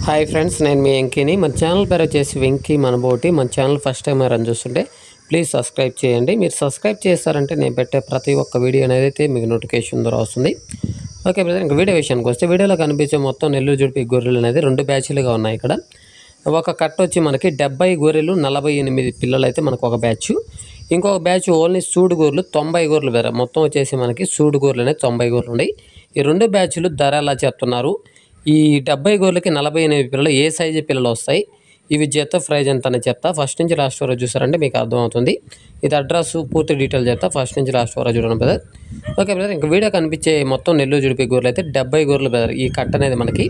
Hi friends, నేను మీ వెంకీని. మన channel పేరు వచ్చేసి వెంకీ మనబోటి. మన ఛానల్ ఫస్ట్ టైం రన్ చూస్తుంటే ప్లీజ్ సబ్స్క్రైబ్ చేయండి. మీరు సబ్స్క్రైబ్ చేస్తారంటే నేను పెట్టే ప్రతి ఒక్క వీడియో అనేది అయితే మీకు నోటిఫికేషన్ ద్వారా వస్తుంది. ఓకే బ్రదర్, ఇంకా వీడియో విషయానికి వస్తే వీడియోలో కనిపించే మొత్తం నెల్లూరు జుడిపి గొర్రెలు అనేది 2 బ్యాచ్లుగా ఉన్నాయి. ఇక్కడ ఒక కట్ట వచ్చి మనకి 70 గొర్రెలు 48 పిల్లలు అయితే మనకు ఒక బ్యాచ్. ఇంకొక బ్యాచ్ ఓన్లీ సూడు గొర్రెలు 90 గొర్రెలు వేరే. మొత్తం వచ్చేసి మనకి సూడు గొర్రెలు అనేది 90 గొర్రెలు ఉన్నాయి. ఈ 2 బ్యాచ్లు ధర ఎలా చెప్తున్నారు, ఈ 70 గొర్రెలకి 48 పిల్లలు ఏ సైజు పిల్లలు వస్తాయి, ఇవి జత ప్రైజ్ ఎంత అని చెప్తా. ఫస్ట్ నుంచి లాస్ట్ వరకు చూసారంటే మీకు అర్థమవుతుంది. ఇది అడ్రస్ పూర్తి డీటెయిల్ చెప్తా. ఫస్ట్ నుంచి లాస్ట్ వరకు చూడండి బ్రదర్. ఓకే బ్రదర్, ఇంకా వీడియో కనిపించే మొత్తం నెల్లూరు జుడిపి గొర్రెలు అయితే 70 గొర్రెలు బ్రదర్. ఈ కట్ట అనేది మనకి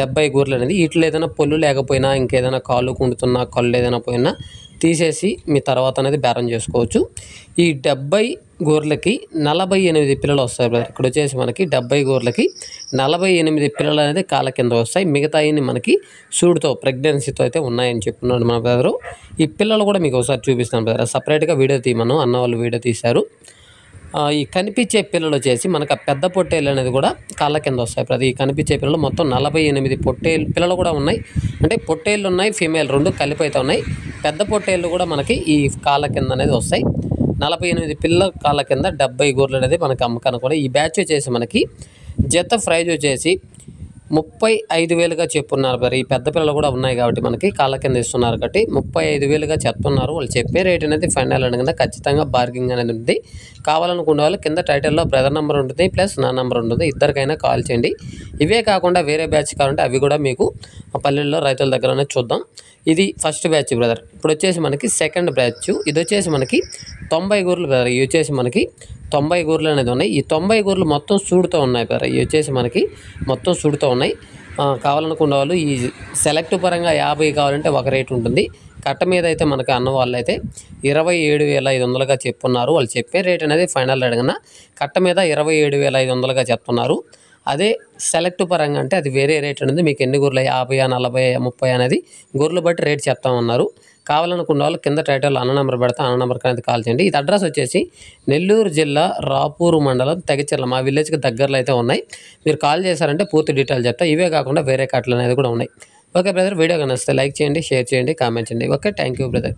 70 గొర్రెలు అనేది. వీటిలో ఏదైనా పొల్లు లేకపోయినా, ఇంకేదైనా కాళ్ళు కుండుతున్నా, కళ్ళు ఏదైనా పోయినా తీసేసి మీ తర్వాత అనేది బేరం చేసుకోవచ్చు. ఈ 70 గొర్రెలకి 48 పిల్లలు వస్తాయి బ్రదర్. ఇక్కడ వచ్చేసి మనకి 70 గొర్రెలకి 48 పిల్లలు అనేది కాళ్ళ కింద వస్తాయి. మిగతాయి మనకి సూడుతో ప్రెగ్నెన్సీతో అయితే ఉన్నాయని చెప్తున్నాడు మన బ్రదరు. ఈ పిల్లలు కూడా మీకు ఒకసారి చూపిస్తాను బ్రదర్. సపరేట్గా వీడియో తీయమను అన్న వాళ్ళు వీడియో తీశారు. ఈ కనిపించే పిల్లలు వచ్చేసి మనకు ఆ పెద్ద పొట్టేళ్ళు అనేది కూడా కాళ్ళ కింద వస్తాయి బ్రదర్. ఈ కనిపించే పిల్లలు మొత్తం 48 పొట్టేళ్ళు పిల్లలు కూడా ఉన్నాయి. అంటే పొట్టేళ్ళు ఉన్నాయి, ఫీమేల్ 2 కలిపి అయితే ఉన్నాయి. పెద్ద పొట్టేళ్ళు కూడా మనకి ఈ కాళ్ళ కింద అనేది వస్తాయి. 48 పిల్లల కాళ్ళ కింద 70 గొర్రెలు అనేది మనకి అమ్మకానికి కూడా. ఈ బ్యాచ్ వచ్చేసి మనకి జత ప్రైజ్ వచ్చేసి 35,000గా చెప్పున్నారు బ్రదర్. ఈ పెద్ద పిల్లలు కూడా ఉన్నాయి కాబట్టి మనకి కాళ్ళ కింద ఇస్తున్నారు కాబట్టి 35,000గా చెప్తున్నారు. వాళ్ళు చెప్పే రేట్ అనేది ఫైనల్ అనగా ఖచ్చితంగా బార్గింగ్ అనేది ఉంది. కావాలనుకునే వాళ్ళు కింద టైటిల్లో బ్రదర్ నెంబర్ ఉంటుంది, ప్లస్ నా నెంబర్ ఉంటుంది. ఇద్దరికైనా కాల్ చేయండి. ఇవే కాకుండా వేరే బ్యాచ్ కావాలంటే అవి కూడా మీకు పల్లెల్లో రైతుల దగ్గరనే చూద్దాం. ఇది ఫస్ట్ బ్యాచ్ బ్రదర్. ఇప్పుడు వచ్చేసి మనకి సెకండ్ బ్యాచ్. ఇది వచ్చేసి మనకి 90 గొర్రెలు బ్రదర్. ఇవి వచ్చేసి మనకి 90 గొర్రెలు అనేది ఉన్నాయి. ఈ 90 గొర్రెలు మొత్తం సూడుతో ఉన్నాయి బ్రదర్. ఇవి వచ్చేసి మనకి మొత్తం సూడుతో ఉన్నాయి. కావాలనుకున్న వాళ్ళు ఈ సెలెక్ట్ పరంగా 50 కావాలంటే ఒక రేట్ ఉంటుంది. కట్ట మీద అయితే మనకి అన్న వాళ్ళు అయితే 27,500గా చెప్పున్నారు. వాళ్ళు చెప్పే రేట్ అనేది ఫైనల్ అడిగిన కట్ట మీద 27,500గా చెప్తున్నారు. అదే సెలెక్ట్ పరంగా అంటే అది వేరే రేట్ అనేది. మీకు ఎన్ని గొర్రెలు 50, 40, 30 అనేది గొర్రెలు బట్టి రేట్ చెప్తామన్నారు. కావాలనుకున్న వాళ్ళు కింద టైటిల్లో అన్న నెంబర్ పెడతా, అన్న నెంబర్కి అనేది కాల్ చేయండి. ఇది అడ్రస్ వచ్చేసి నెల్లూరు జిల్లా రాపూరు మండలం తెగచెర్ల, మా విలేజ్కి దగ్గరలో అయితే ఉన్నాయి. మీరు కాల్ చేశారంటే పూర్తి డీటెయిల్ చెప్తా. ఇవే కాకుండా వేరే కట్టలు అనేది కూడా ఉన్నాయి. ఓకే బ్రదర్, వీడియో కనిపిస్తే లైక్ చేయండి, షేర్ చేయండి, కామెంట్ చేయండి. Okay, thank you brother.